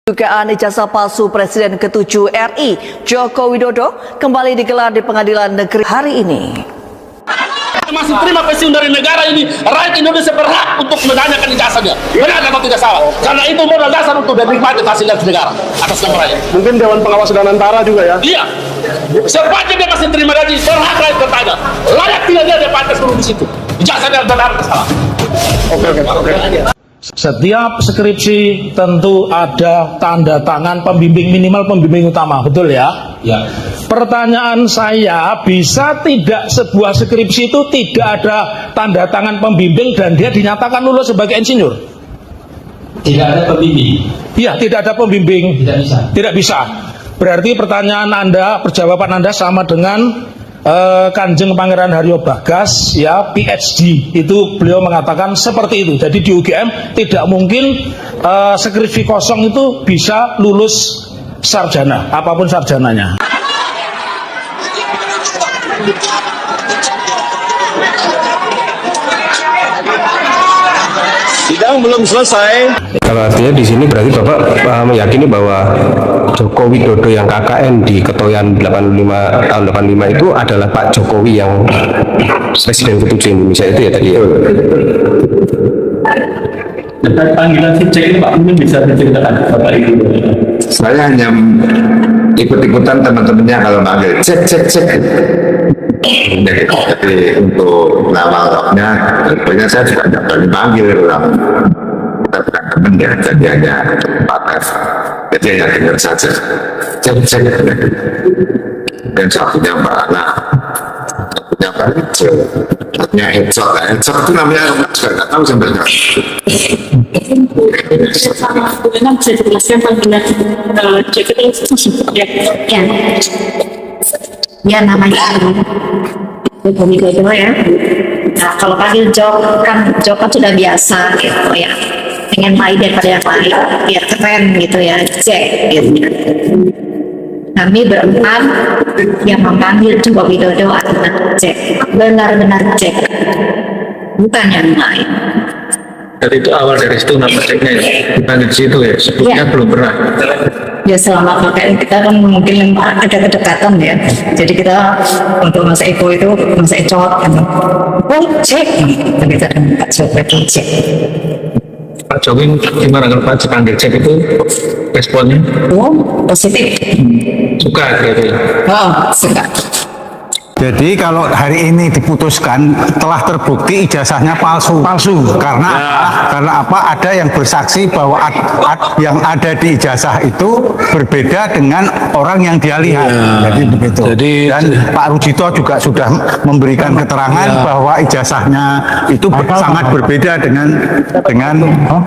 Dugaan ijazah palsu Presiden ke-7 RI Joko Widodo kembali digelar di Pengadilan Negeri hari ini. Masih terima pensiun dari negara ini, rakyat Indonesia berhak untuk menanyakan ijazahnya. Benar atau tidak salah? Karena itu modal dasar untuk menikmati fasilitas negara atas nama rakyat. Mungkin Dewan Pengawas dan Antara juga ya? Iya. Sepanjang dia masih terima gaji, berhak rakyat bertanya. Layak tidak dia pantas dulu di situ. Ijazahnya benar atau salah? Oke. Setiap skripsi tentu ada tanda tangan pembimbing, minimal pembimbing utama, betul ya? Ya. Pertanyaan saya, bisa tidak sebuah skripsi itu tidak ada tanda tangan pembimbing dan dia dinyatakan lulus sebagai insinyur? Tidak ada pembimbing. Iya, tidak ada pembimbing. Tidak bisa. Tidak bisa. Berarti pertanyaan Anda, perjawaban Anda sama dengan Kanjeng Pangeran Haryo Bagas, ya, PhD, itu beliau mengatakan seperti itu. Jadi di UGM tidak mungkin skripsi kosong itu bisa lulus sarjana, apapun sarjananya. Sidang belum selesai. Kalau artinya di sini berarti Bapak meyakini bahwa Joko Widodo yang KKN di Ketoyan 85 tahun 85 itu adalah Pak Jokowi yang Presiden ke-7 Indonesia itu ya tadi ya? Tentang panggilan si cek ini Pak mungkin bisa diceritakan Bapak Ibu. Saya hanya ikut-ikutan teman-temannya kalau manggil cek. Jadi untuk lawak-lawaknya, pokoknya saya juga tidak berani panggil orang. Kita bukan teman ya, jadi hanya partner. Jadi hanya dengar saja. Cek. Dan satunya Mbak Ana, satunya Mbak Ijo, satunya Headshot. Headshot itu namanya juga nggak tahu sebenarnya. Memang bisa dijelaskan panggilan cek itu seperti ya. Ya namanya Joko Widodo ya. Nah kalau panggil Jok kan sudah biasa gitu ya. Pengen main daripada yang lain biar keren gitu ya. Cek gitu. Kami berempat yang memanggil Joko Widodo adalah Cek. Benar-benar Cek. Bukan yang lain. Dari itu awal dari situ nama ceknya ya, dipanggil di situ ya, sebelumnya belum pernah. Ya selama KKN kita kan mungkin ada kedekatan ya, jadi kita untuk Mas Eko itu Mas Ecot kan, oh cek, kita dengan Pak Jokowi cek. Pak Jokowi gimana kalau Pak dipanggil cek itu responnya? Oh positif. Suka gitu ya? Oh suka. Jadi kalau hari ini diputuskan telah terbukti ijazahnya palsu karena apa? Ada yang bersaksi bahwa yang ada di ijazah itu berbeda dengan orang yang dia lihat. Jadi begitu. Dan Pak Rujito juga sudah memberikan keterangan bahwa ijazahnya itu sangat berbeda dengan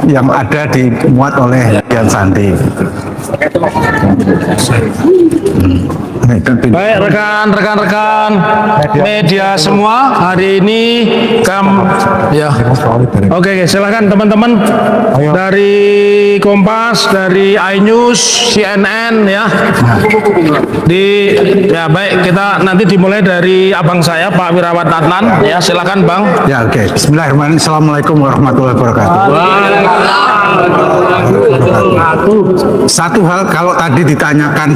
yang ada dimuat oleh Dian Sandi. Baik rekan-rekan media semua, hari ini ya. Oke, silakan teman-teman dari Kompas, dari iNews, CNN ya. Baik, kita nanti dimulai dari abang saya Pak Wirawan Adnan ya, silakan Bang. Ya oke. Bismillahirrahmanirrahim. Assalamualaikum warahmatullahi wabarakatuh. Satu hal kalau tadi ditanyakan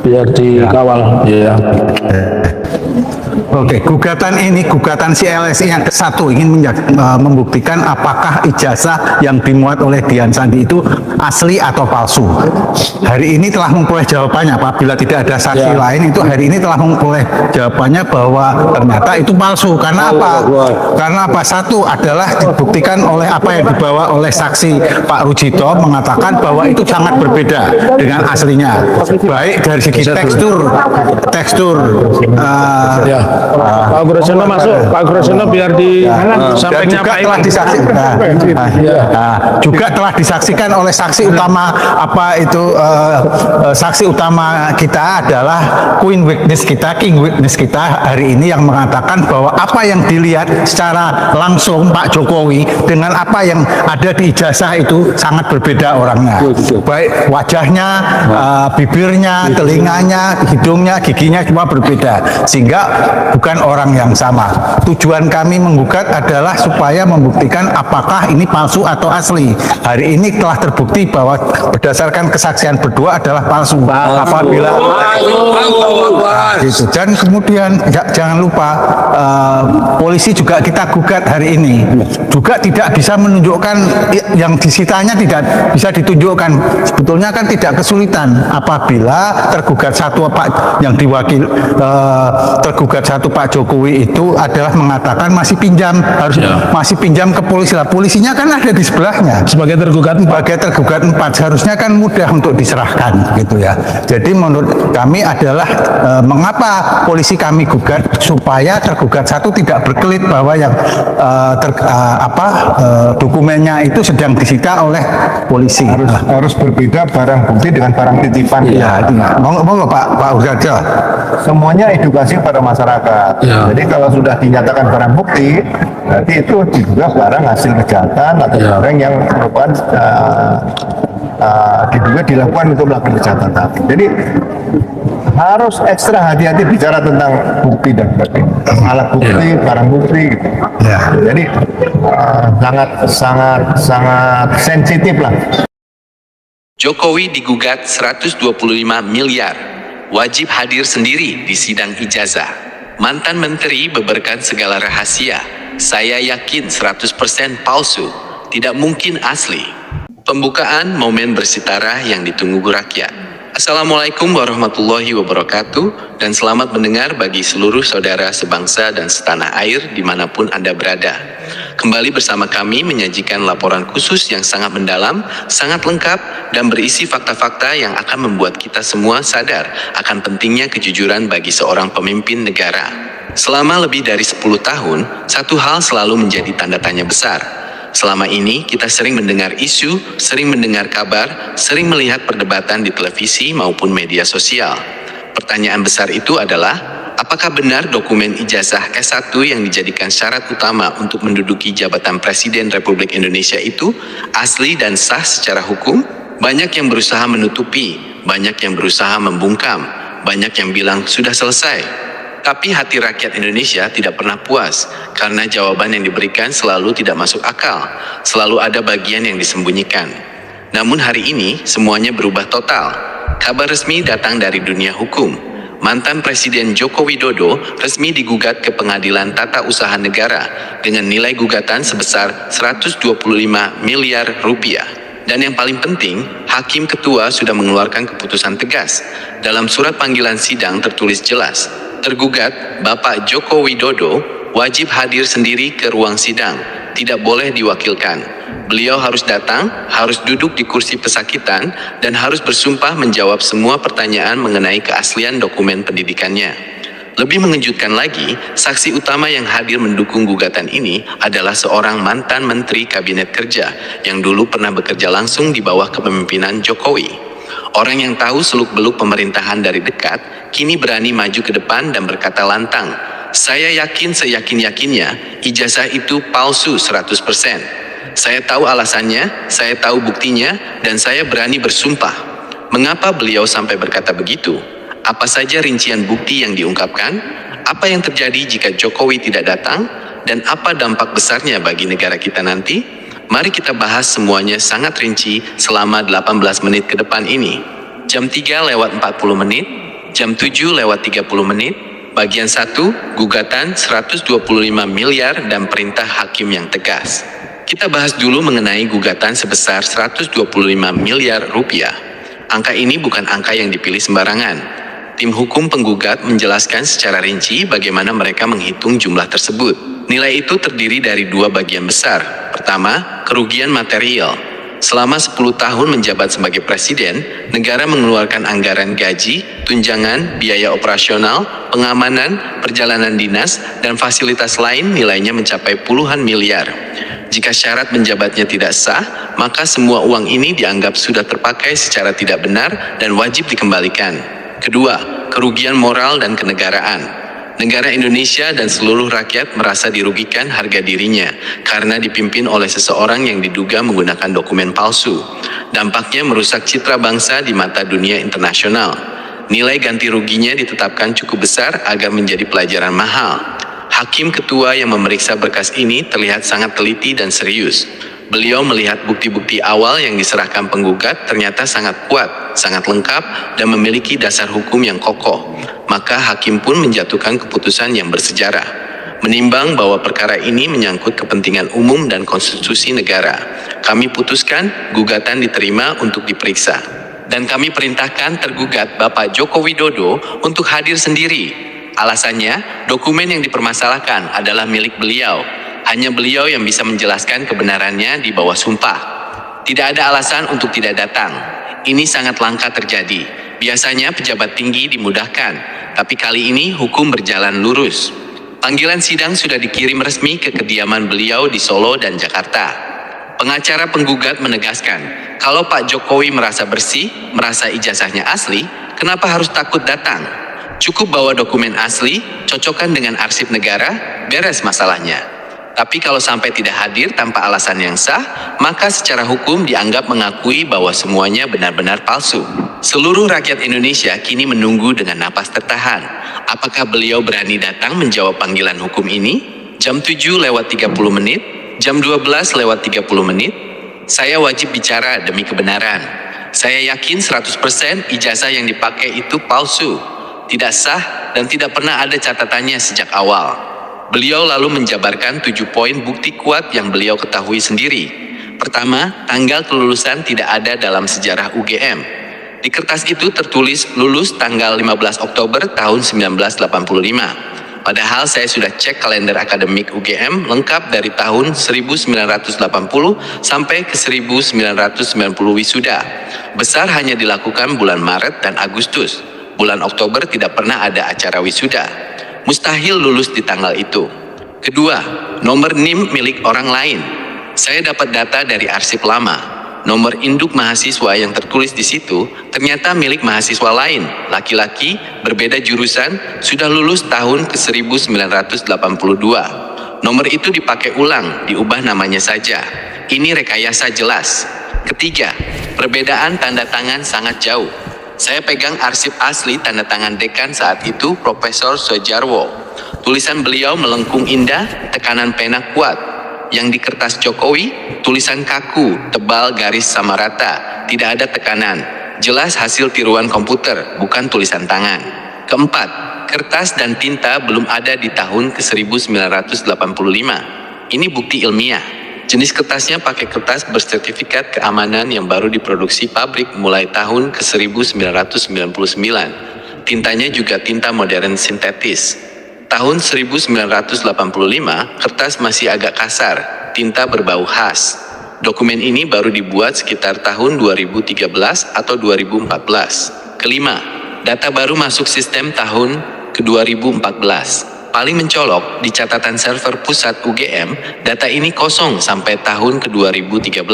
biar dikawal ya. Oke, gugatan si LSI yang ke-1 ingin membuktikan apakah ijazah yang dimuat oleh Dian Sandi itu asli atau palsu. Hari ini telah memperoleh jawabannya, apabila tidak ada saksi lain itu hari ini telah memperoleh jawabannya bahwa ternyata itu palsu. Karena apa? Karena apa? Satu adalah dibuktikan oleh apa yang dibawa oleh saksi Pak Rujito mengatakan bahwa itu sangat berbeda dengan aslinya. Baik dari segi tekstur Pak Gurosono masuk, Pak Gurosono biar di sampingnya Pak telah disaksikan. Juga telah disaksikan oleh saksi utama saksi utama kita adalah King witness kita hari ini yang mengatakan bahwa apa yang dilihat secara langsung Pak Jokowi dengan apa yang ada di ijazah itu sangat berbeda orangnya. Baik wajahnya, bibirnya, telinganya, hidungnya, giginya semua berbeda. Sehingga bukan orang yang sama. Tujuan kami menggugat adalah supaya membuktikan apakah ini palsu atau asli. Hari ini telah terbukti bahwa berdasarkan kesaksian berdua adalah palsu. Apabila gitu. Dan kemudian jangan lupa polisi juga kita gugat hari ini juga tidak bisa menunjukkan yang disitanya, tidak bisa ditunjukkan. Sebetulnya kan tidak kesulitan apabila tergugat satu Pak yang diwakil tergugat satu Pak Jokowi itu adalah mengatakan masih pinjam, harus masih pinjam ke polisi. Lah polisinya kan ada di sebelahnya Sebagai tergugat empat, seharusnya kan mudah untuk diserahkan gitu ya. Jadi menurut kami adalah mengapa polisi kami gugat supaya tergugat satu tidak berkelit bahwa yang dokumennya itu sedang disita oleh polisi. Harus berbeda barang bukti dengan barang titipan. Iya, monggo Pak Urgaja. Semuanya edukasi pada masyarakat. Jadi kalau sudah dinyatakan barang bukti, berarti itu diduga barang hasil kejahatan atau barang yang merupakan diduga dilakukan untuk melakukan kejahatan tadi. Jadi harus ekstra hati-hati bicara tentang bukti dan alat bukti, barang bukti. Gitu. Jadi sangat sensitif lah. Jokowi digugat 125 miliar, wajib hadir sendiri di sidang ijazah. Mantan menteri beberkan segala rahasia, saya yakin 100% palsu, tidak mungkin asli. Pembukaan momen bersitara yang ditunggu rakyat. Assalamualaikum warahmatullahi wabarakatuh, dan selamat mendengar bagi seluruh saudara sebangsa dan setanah air dimanapun Anda berada. Kembali bersama kami menyajikan laporan khusus yang sangat mendalam, sangat lengkap, dan berisi fakta-fakta yang akan membuat kita semua sadar akan pentingnya kejujuran bagi seorang pemimpin negara. Selama lebih dari 10 tahun, satu hal selalu menjadi tanda tanya besar. Selama ini kita sering mendengar isu, sering mendengar kabar, sering melihat perdebatan di televisi maupun media sosial. Pertanyaan besar itu adalah, apakah benar dokumen ijazah S1 yang dijadikan syarat utama untuk menduduki jabatan Presiden Republik Indonesia itu asli dan sah secara hukum? Banyak yang berusaha menutupi, banyak yang berusaha membungkam, banyak yang bilang sudah selesai. Tapi hati rakyat Indonesia tidak pernah puas, karena jawaban yang diberikan selalu tidak masuk akal, selalu ada bagian yang disembunyikan. Namun hari ini, semuanya berubah total. Kabar resmi datang dari dunia hukum. Mantan Presiden Joko Widodo resmi digugat ke Pengadilan Tata Usaha Negara dengan nilai gugatan sebesar 125 miliar rupiah. Dan yang paling penting, Hakim Ketua sudah mengeluarkan keputusan tegas. Dalam surat panggilan sidang tertulis jelas, tergugat Bapak Joko Widodo wajib hadir sendiri ke ruang sidang, tidak boleh diwakilkan. Beliau harus datang, harus duduk di kursi pesakitan, dan harus bersumpah menjawab semua pertanyaan mengenai keaslian dokumen pendidikannya. Lebih mengejutkan lagi, saksi utama yang hadir mendukung gugatan ini adalah seorang mantan Menteri Kabinet Kerja yang dulu pernah bekerja langsung di bawah kepemimpinan Jokowi. Orang yang tahu seluk-beluk pemerintahan dari dekat, kini berani maju ke depan dan berkata lantang, saya yakin seyakin-yakinnya, ijazah itu palsu 100%. Saya tahu alasannya, saya tahu buktinya, dan saya berani bersumpah. Mengapa beliau sampai berkata begitu? Apa saja rincian bukti yang diungkapkan? Apa yang terjadi jika Jokowi tidak datang? Dan apa dampak besarnya bagi negara kita nanti? Mari kita bahas semuanya sangat rinci selama 18 menit ke depan ini. Jam 3:40 menit, jam 7:30 menit, bagian 1, gugatan 125 miliar dan perintah hakim yang tegas. Kita bahas dulu mengenai gugatan sebesar 125 miliar rupiah. Angka ini bukan angka yang dipilih sembarangan. Tim hukum penggugat menjelaskan secara rinci bagaimana mereka menghitung jumlah tersebut. Nilai itu terdiri dari dua bagian besar. Pertama, kerugian material. Selama 10 tahun menjabat sebagai presiden, negara mengeluarkan anggaran gaji, tunjangan, biaya operasional, pengamanan, perjalanan dinas, dan fasilitas lain nilainya mencapai puluhan miliar. Jika syarat menjabatnya tidak sah, maka semua uang ini dianggap sudah terpakai secara tidak benar dan wajib dikembalikan. Kedua, kerugian moral dan kenegaraan. Negara Indonesia dan seluruh rakyat merasa dirugikan harga dirinya karena dipimpin oleh seseorang yang diduga menggunakan dokumen palsu. Dampaknya merusak citra bangsa di mata dunia internasional. Nilai ganti ruginya ditetapkan cukup besar agar menjadi pelajaran mahal. Hakim ketua yang memeriksa berkas ini terlihat sangat teliti dan serius. Beliau melihat bukti-bukti awal yang diserahkan penggugat ternyata sangat kuat, sangat lengkap, dan memiliki dasar hukum yang kokoh. Maka hakim pun menjatuhkan keputusan yang bersejarah. Menimbang bahwa perkara ini menyangkut kepentingan umum dan konstitusi negara, kami putuskan gugatan diterima untuk diperiksa. Dan kami perintahkan tergugat Bapak Joko Widodo untuk hadir sendiri. Alasannya, dokumen yang dipermasalahkan adalah milik beliau. Hanya beliau yang bisa menjelaskan kebenarannya di bawah sumpah. Tidak ada alasan untuk tidak datang. Ini sangat langka terjadi. Biasanya pejabat tinggi dimudahkan, tapi kali ini hukum berjalan lurus. Panggilan sidang sudah dikirim resmi ke kediaman beliau di Solo dan Jakarta. Pengacara penggugat menegaskan, kalau Pak Jokowi merasa bersih, merasa ijazahnya asli, kenapa harus takut datang? Cukup bawa dokumen asli, cocokkan dengan arsip negara, beres masalahnya. Tapi kalau sampai tidak hadir tanpa alasan yang sah, maka secara hukum dianggap mengakui bahwa semuanya benar-benar palsu. Seluruh rakyat Indonesia kini menunggu dengan napas tertahan. Apakah beliau berani datang menjawab panggilan hukum ini? Jam 7:30 menit, jam 12:30 menit, saya wajib bicara demi kebenaran. Saya yakin 100% ijazah yang dipakai itu palsu, tidak sah, dan tidak pernah ada catatannya sejak awal. Beliau lalu menjabarkan 7 poin bukti kuat yang beliau ketahui sendiri. Pertama, tanggal kelulusan tidak ada dalam sejarah UGM. Di kertas itu tertulis lulus tanggal 15 Oktober tahun 1985. Padahal saya sudah cek kalender akademik UGM lengkap dari tahun 1980 sampai ke 1990 wisuda. Besar hanya dilakukan bulan Maret dan Agustus. Bulan Oktober tidak pernah ada acara wisuda. Mustahil lulus di tanggal itu. Kedua, nomor NIM milik orang lain. Saya dapat data dari arsip lama. Nomor induk mahasiswa yang tertulis di situ ternyata milik mahasiswa lain, laki-laki, berbeda jurusan, sudah lulus tahun ke 1982. Nomor itu dipakai ulang, diubah namanya saja. Ini rekayasa jelas. Ketiga, perbedaan tanda tangan sangat jauh. Saya pegang arsip asli tanda tangan dekan saat itu, Profesor Soejarwo. Tulisan beliau melengkung indah, tekanan pena kuat. Yang di kertas Jokowi, tulisan kaku, tebal garis sama rata, tidak ada tekanan. Jelas hasil tiruan komputer, bukan tulisan tangan. Keempat, kertas dan tinta belum ada di tahun ke 1985. Ini bukti ilmiah. Jenis kertasnya pakai kertas bersertifikat keamanan yang baru diproduksi pabrik mulai tahun ke 1999. Tintanya juga tinta modern sintetis. Tahun 1985, kertas masih agak kasar, tinta berbau khas. Dokumen ini baru dibuat sekitar tahun 2013 atau 2014. Kelima, data baru masuk sistem tahun ke 2014. Paling mencolok, di catatan server pusat UGM, data ini kosong sampai tahun ke 2013.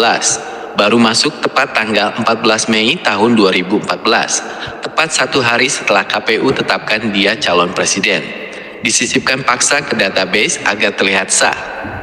Baru masuk tepat tanggal 14 Mei tahun 2014. Tepat 1 hari setelah KPU tetapkan dia calon presiden. Disisipkan paksa ke database agar terlihat sah.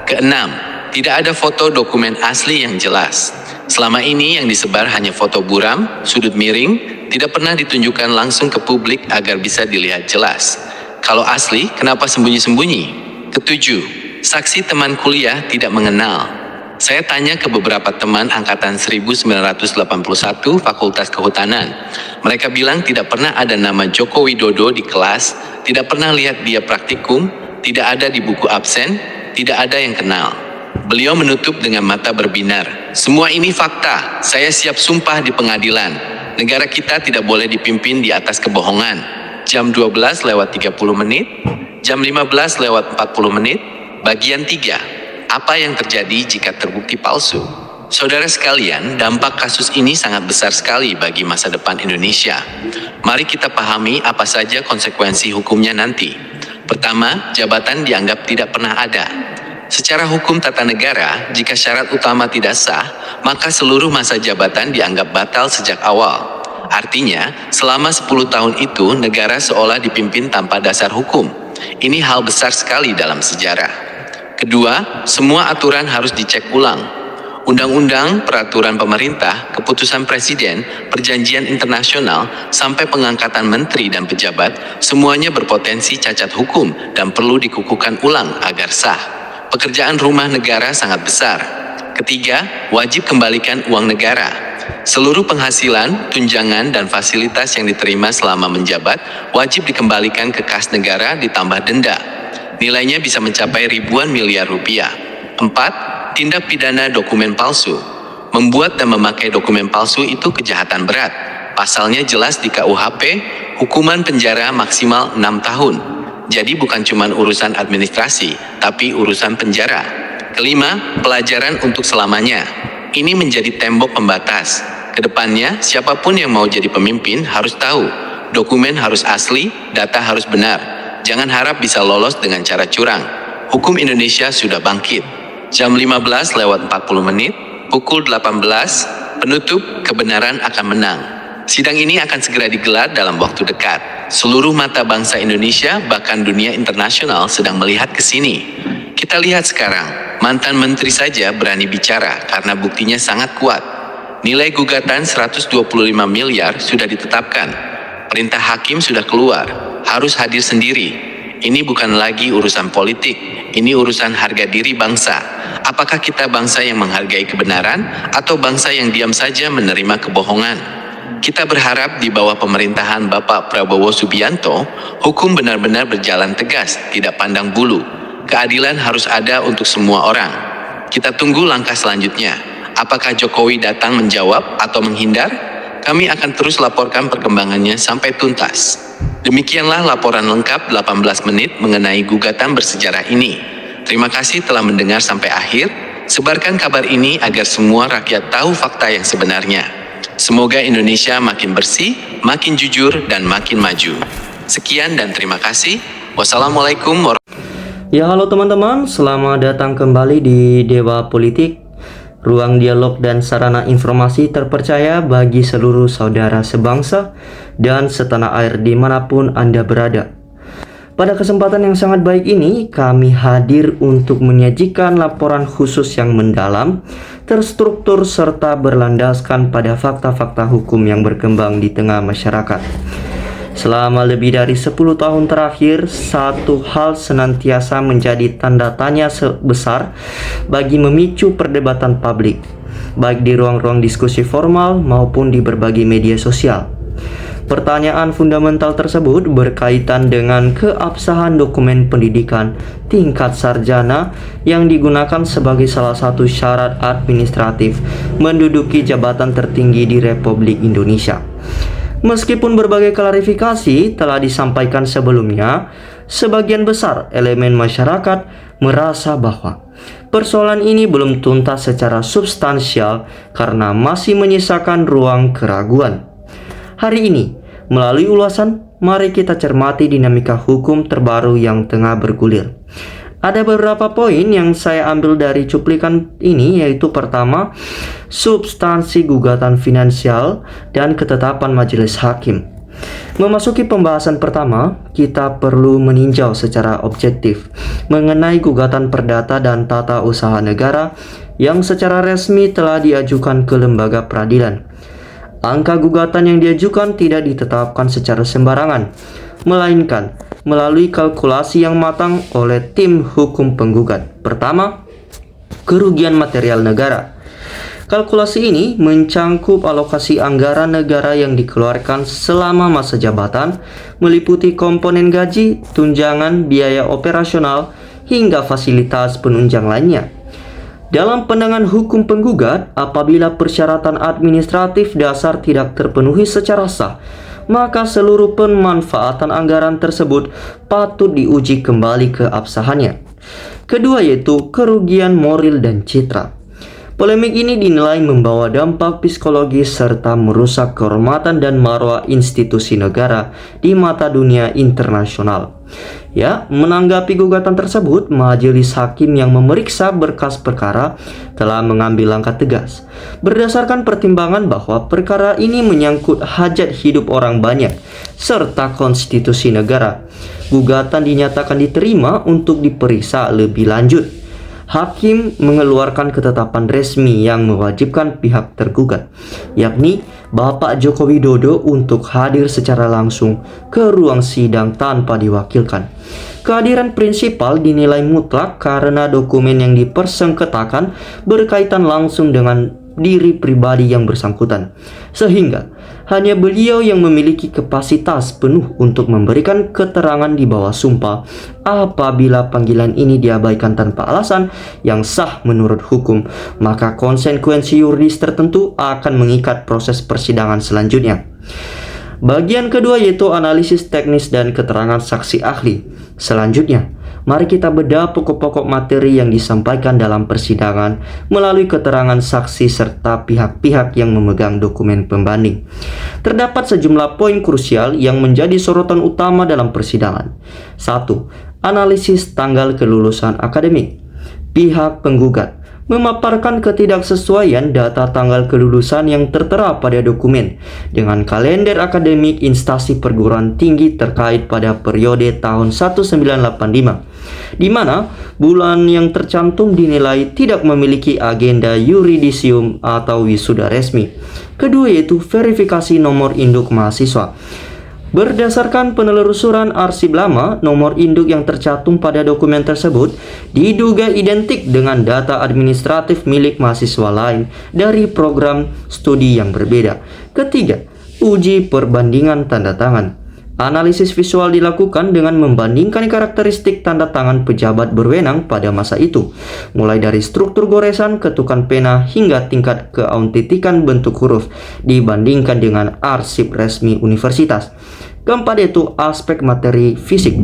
Keenam, tidak ada foto dokumen asli yang jelas. Selama ini yang disebar hanya foto buram, sudut miring, tidak pernah ditunjukkan langsung ke publik agar bisa dilihat jelas. Kalau asli, kenapa sembunyi-sembunyi? Ketujuh, saksi teman kuliah tidak mengenal. Saya tanya ke beberapa teman angkatan 1981 Fakultas Kehutanan. Mereka bilang tidak pernah ada nama Joko Widodo di kelas, tidak pernah lihat dia praktikum, tidak ada di buku absen, tidak ada yang kenal. Beliau menutup dengan mata berbinar. Semua ini fakta, saya siap sumpah di pengadilan. Negara kita tidak boleh dipimpin di atas kebohongan. Jam 12:30 menit, jam 15:40 menit, bagian 3. Apa yang terjadi jika terbukti palsu? Saudara sekalian, dampak kasus ini sangat besar sekali bagi masa depan Indonesia. Mari kita pahami apa saja konsekuensi hukumnya nanti. Pertama, jabatan dianggap tidak pernah ada. Secara hukum tata negara, jika syarat utama tidak sah, maka seluruh masa jabatan dianggap batal sejak awal. Artinya, selama 10 tahun itu negara seolah dipimpin tanpa dasar hukum. Ini hal besar sekali dalam sejarah. Kedua, semua aturan harus dicek ulang. Undang-undang, peraturan pemerintah, keputusan presiden, perjanjian internasional, sampai pengangkatan menteri dan pejabat, semuanya berpotensi cacat hukum dan perlu dikukuhkan ulang agar sah. Pekerjaan rumah negara sangat besar. Ketiga, wajib kembalikan uang negara. Seluruh penghasilan, tunjangan, dan fasilitas yang diterima selama menjabat wajib dikembalikan ke kas negara ditambah denda. Nilainya bisa mencapai ribuan miliar rupiah. 4. Tindak pidana dokumen palsu. Membuat dan memakai dokumen palsu itu kejahatan berat. Pasalnya jelas di KUHP, hukuman penjara maksimal 6 tahun. Jadi bukan cuma urusan administrasi, tapi urusan penjara. Kelima, pelajaran untuk selamanya. Ini menjadi tembok pembatas. Kedepannya, siapapun yang mau jadi pemimpin harus tahu, dokumen harus asli, data harus benar. Jangan harap bisa lolos dengan cara curang. Hukum Indonesia sudah bangkit. Jam 15:40, pukul 18, penutup, kebenaran akan menang. Sidang ini akan segera digelar dalam waktu dekat. Seluruh mata bangsa Indonesia, bahkan dunia internasional sedang melihat ke sini. Kita lihat sekarang, mantan menteri saja berani bicara karena buktinya sangat kuat. Nilai gugatan 125 miliar sudah ditetapkan. Perintah hakim sudah keluar, harus hadir sendiri. Ini bukan lagi urusan politik, ini urusan harga diri bangsa. Apakah kita bangsa yang menghargai kebenaran atau bangsa yang diam saja menerima kebohongan? Kita berharap di bawah pemerintahan Bapak Prabowo Subianto, hukum benar-benar berjalan tegas, tidak pandang bulu. Keadilan harus ada untuk semua orang. Kita tunggu langkah selanjutnya. Apakah Jokowi datang menjawab atau menghindar? Kami akan terus laporkan perkembangannya sampai tuntas. Demikianlah laporan lengkap 18 menit mengenai gugatan bersejarah ini. Terima kasih telah mendengar sampai akhir. Sebarkan kabar ini agar semua rakyat tahu fakta yang sebenarnya. Semoga Indonesia makin bersih, makin jujur, dan makin maju. Sekian dan terima kasih. Wassalamualaikum warahmatullahi wabarakatuh. Ya, halo teman-teman, selamat datang kembali di Dewa Politik, ruang dialog dan sarana informasi terpercaya bagi seluruh saudara sebangsa dan setanah air dimanapun Anda berada. Pada kesempatan yang sangat baik ini, kami hadir untuk menyajikan laporan khusus yang mendalam, terstruktur, serta berlandaskan pada fakta-fakta hukum yang berkembang di tengah masyarakat. Selama lebih dari 10 tahun terakhir, satu hal senantiasa menjadi tanda tanya sebesar bagi memicu perdebatan publik, baik di ruang-ruang diskusi formal maupun di berbagai media sosial. Pertanyaan fundamental tersebut berkaitan dengan keabsahan dokumen pendidikan tingkat sarjana yang digunakan sebagai salah satu syarat administratif menduduki jabatan tertinggi di Republik Indonesia. Meskipun berbagai klarifikasi telah disampaikan sebelumnya, sebagian besar elemen masyarakat merasa bahwa persoalan ini belum tuntas secara substansial karena masih menyisakan ruang keraguan. Hari ini, melalui ulasan, mari kita cermati dinamika hukum terbaru yang tengah bergulir. Ada beberapa poin yang saya ambil dari cuplikan ini, yaitu pertama, substansi gugatan finansial dan ketetapan majelis hakim. Memasuki pembahasan pertama, kita perlu meninjau secara objektif mengenai gugatan perdata dan tata usaha negara yang secara resmi telah diajukan ke lembaga peradilan. Angka gugatan yang diajukan tidak ditetapkan secara sembarangan, melainkan melalui kalkulasi yang matang oleh tim hukum penggugat. Pertama, kerugian material negara. Kalkulasi ini mencangkup alokasi anggaran negara yang dikeluarkan selama masa jabatan, meliputi komponen gaji, tunjangan, biaya operasional, hingga fasilitas penunjang lainnya. Dalam pandangan hukum penggugat, apabila persyaratan administratif dasar tidak terpenuhi secara sah, maka seluruh pemanfaatan anggaran tersebut patut diuji kembali keabsahannya. Kedua, yaitu kerugian moral dan citra. Polemik ini dinilai membawa dampak psikologis serta merusak kehormatan dan marwah institusi negara di mata dunia internasional. Ya, menanggapi gugatan tersebut, majelis hakim yang memeriksa berkas perkara telah mengambil langkah tegas. Berdasarkan pertimbangan bahwa perkara ini menyangkut hajat hidup orang banyak serta konstitusi negara, gugatan dinyatakan diterima untuk diperiksa lebih lanjut. hakim mengeluarkan ketetapan resmi yang mewajibkan pihak tergugat, yakni Bapak Joko Widodo untuk hadir secara langsung ke ruang sidang tanpa diwakilkan. Kehadiran prinsipal dinilai mutlak karena dokumen yang dipersengketakan berkaitan langsung dengan diri pribadi yang bersangkutan, sehingga hanya beliau yang memiliki kapasitas penuh untuk memberikan keterangan di bawah sumpah apabila panggilan ini diabaikan tanpa alasan yang sah menurut hukum, maka konsekuensi yuridis tertentu akan mengikat proses persidangan selanjutnya. Bagian kedua yaitu analisis teknis dan keterangan saksi ahli. Selanjutnya, mari kita bedah pokok-pokok materi yang disampaikan dalam persidangan melalui keterangan saksi serta pihak-pihak yang memegang dokumen pembanding. Terdapat sejumlah poin krusial yang menjadi sorotan utama dalam persidangan. 1. Analisis tanggal kelulusan akademik. Pihak penggugat memaparkan ketidaksesuaian data tanggal kelulusan yang tertera pada dokumen dengan kalender akademik instansi perguruan tinggi terkait pada periode tahun 1985, di mana bulan yang tercantum dinilai tidak memiliki agenda yuridisium atau wisuda resmi. Kedua yaitu verifikasi nomor induk mahasiswa. Berdasarkan penelusuran arsip lama, nomor induk yang tercantum pada dokumen tersebut diduga identik dengan data administratif milik mahasiswa lain dari program studi yang berbeda. Ketiga, uji perbandingan tanda tangan. Analisis visual dilakukan dengan membandingkan karakteristik tanda tangan pejabat berwenang pada masa itu, mulai dari struktur goresan, ketukan pena, hingga tingkat keautentikan bentuk huruf dibandingkan dengan arsip resmi universitas. Keempat yaitu aspek materi fisik,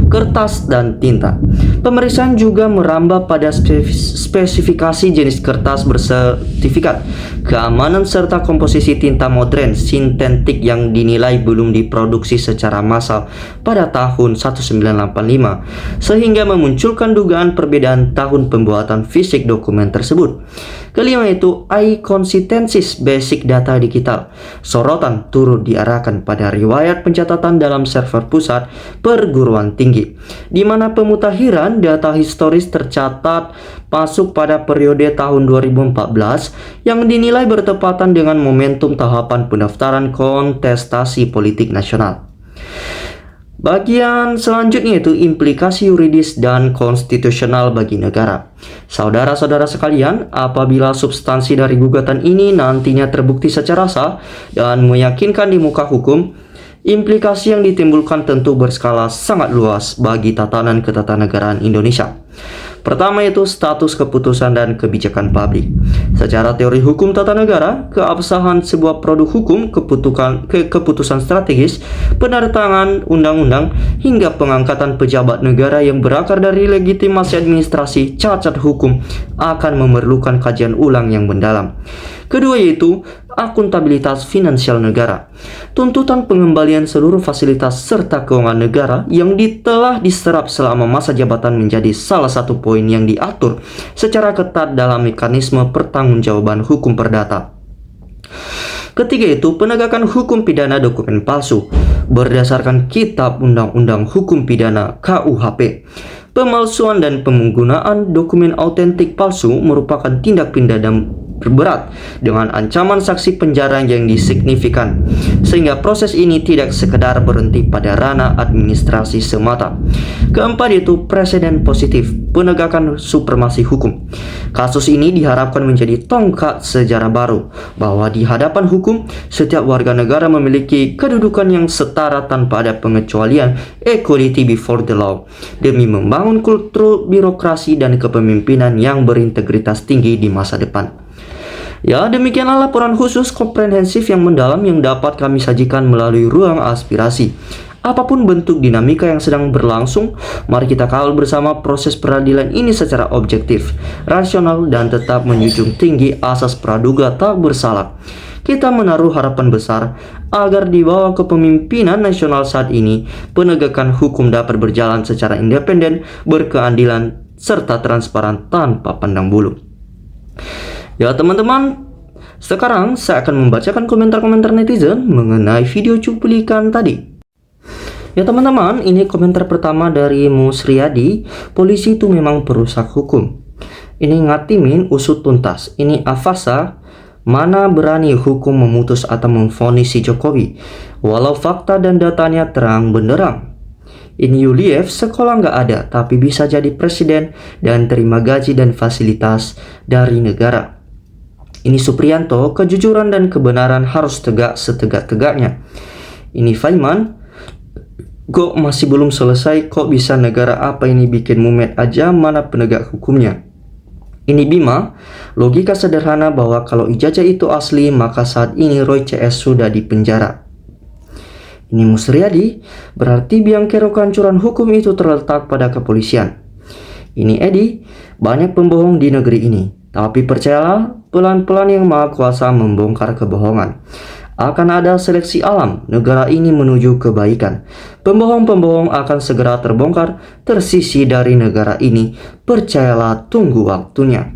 kertas dan tinta. Pemeriksaan juga merambah pada spesifikasi jenis kertas bersertifikat keamanan serta komposisi tinta modern sintetik yang dinilai belum diproduksi secara massal pada tahun 1985, sehingga memunculkan dugaan perbedaan tahun pembuatan fisik dokumen tersebut. Kelima itu inconsistencies basic data digital. Sorotan turut diarahkan pada riwayat pencatatan dalam server pusat perguruan tinggi, di mana pemutahiran data historis tercatat masuk pada periode tahun 2014 yang dinilai bertepatan dengan momentum tahapan pendaftaran kontestasi politik nasional. Bagian selanjutnya itu implikasi yuridis dan konstitusional bagi negara. Saudara-saudara sekalian, apabila substansi dari gugatan ini nantinya terbukti secara sah dan meyakinkan di muka hukum, implikasi yang ditimbulkan tentu berskala sangat luas bagi tatanan ketatanegaraan Indonesia. Pertama yaitu status keputusan dan kebijakan publik. Secara teori hukum tata negara, keabsahan sebuah produk hukum, keputusan strategis, penandatangan undang-undang, hingga pengangkatan pejabat negara yang berakar dari legitimasi administrasi cacat hukum akan memerlukan kajian ulang yang mendalam. Kedua yaitu akuntabilitas finansial negara. Tuntutan pengembalian seluruh fasilitas serta keuangan negara yang telah diserap selama masa jabatan menjadi salah satu poin yang diatur secara ketat dalam mekanisme pertanggungjawaban hukum perdata. Ketiga itu penegakan hukum pidana dokumen palsu. Berdasarkan Kitab Undang-Undang Hukum Pidana KUHP, pemalsuan dan penggunaan dokumen autentik palsu merupakan tindak pidana berat dengan ancaman sanksi penjara yang signifikan, sehingga proses ini tidak sekedar berhenti pada ranah administrasi semata. Keempat yaitu presiden positif, penegakan supremasi hukum. Kasus ini diharapkan menjadi tongkat sejarah baru bahwa di hadapan hukum setiap warga negara memiliki kedudukan yang setara tanpa ada pengecualian, equality before the law, demi membangun kultur birokrasi dan kepemimpinan yang berintegritas tinggi di masa depan. Ya, demikianlah laporan khusus komprehensif yang mendalam yang dapat kami sajikan melalui ruang aspirasi. Apapun bentuk dinamika yang sedang berlangsung, mari kita kawal bersama proses peradilan ini secara objektif, rasional, dan tetap menjunjung tinggi asas praduga tak bersalah. Kita menaruh harapan besar agar di bawah kepemimpinan nasional saat ini, penegakan hukum dapat berjalan secara independen, berkeadilan, serta transparan tanpa pandang bulu. Ya teman-teman, sekarang saya akan membacakan komentar-komentar netizen mengenai video cuplikan tadi. Ya teman-teman, ini komentar pertama dari Musriyadi. Polisi itu memang perusak hukum. Ini ngatimin usut tuntas. Ini Afasa, mana berani hukum memutus atau memvonis si Jokowi, walau fakta dan datanya terang benderang. Ini Yuliev, sekolah nggak ada, tapi bisa jadi presiden dan terima gaji dan fasilitas dari negara. Ini Supriyanto, kejujuran dan kebenaran harus tegak setegak-tegaknya. Ini Faiman, kok masih belum selesai, kok bisa negara apa ini bikin mumet aja, mana penegak hukumnya. Ini Bima, logika sederhana bahwa kalau ijazah itu asli, maka saat ini Roy CS sudah dipenjara. Ini Musriyadi, berarti biang kerok kehancuran hukum itu terletak pada kepolisian. Ini Edi, banyak pembohong di negeri ini, tapi percayalah, pelan-pelan yang maha kuasa membongkar kebohongan. Akan ada seleksi alam, negara ini menuju kebaikan. Pembohong-pembohong akan segera terbongkar, tersisi dari negara ini. Percayalah, tunggu waktunya.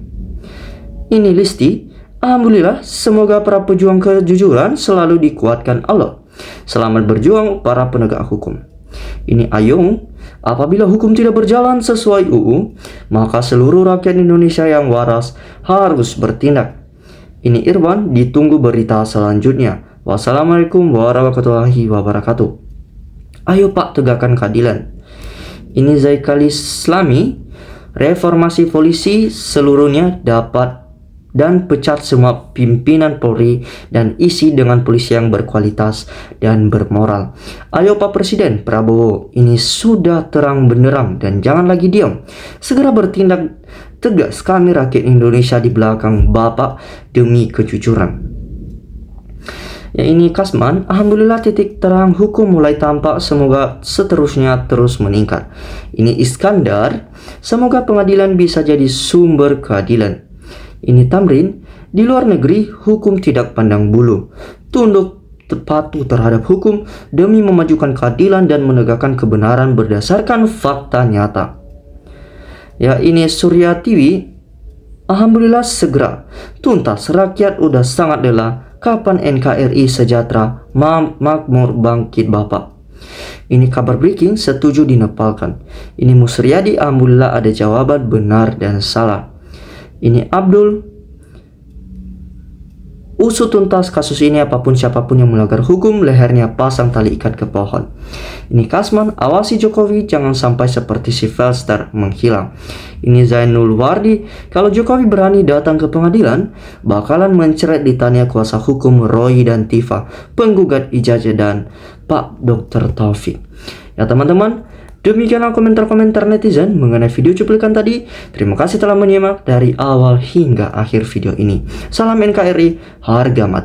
Ini Listi, alhamdulillah, semoga para pejuang kejujuran selalu dikuatkan Allah. Selamat berjuang para penegak hukum. Ini Ayung, apabila hukum tidak berjalan sesuai UU, maka seluruh rakyat Indonesia yang waras harus bertindak. Ini Irwan, ditunggu berita selanjutnya. Wassalamualaikum warahmatullahi wabarakatuh. Ayo Pak, tegakkan keadilan. Ini Zaikal Islami, reformasi polisi seluruhnya dapat dan pecat semua pimpinan Polri dan isi dengan polisi yang berkualitas dan bermoral. Ayo Pak Presiden Prabowo, ini sudah terang benderang dan jangan lagi diam. Segera bertindak tegas, kami rakyat Indonesia di belakang Bapak demi kejujuran. Ya ini Kasman, alhamdulillah titik terang hukum mulai tampak, semoga seterusnya terus meningkat. Ini Iskandar, semoga pengadilan bisa jadi sumber keadilan. Ini Tamrin, di luar negeri hukum tidak pandang bulu, tunduk patuh terhadap hukum demi memajukan keadilan dan menegakkan kebenaran berdasarkan fakta nyata. Ya ini Surya TV, alhamdulillah segera tuntas, rakyat udah sangat lelah. Kapan NKRI sejahtera, makmur, bangkit Bapak. Ini kabar breaking, setuju dinepalkan. Ini Musriyadi, alhamdulillah ada jawaban benar dan salah. Ini Abdul, usut tuntas kasus ini, apapun siapapun yang melanggar hukum, lehernya pasang tali ikat ke pohon. Ini Kasman, awasi Jokowi jangan sampai seperti si Velster menghilang. Ini Zainul Wardi, kalau Jokowi berani datang ke pengadilan, bakalan menceret ditanya kuasa hukum Roy dan Tifa, penggugat ijazah dan Pak Dr. Taufik. Ya teman-teman, demikianlah komentar-komentar netizen mengenai video cuplikan tadi. Terima kasih telah menyimak dari awal hingga akhir video ini. Salam NKRI, harga mati.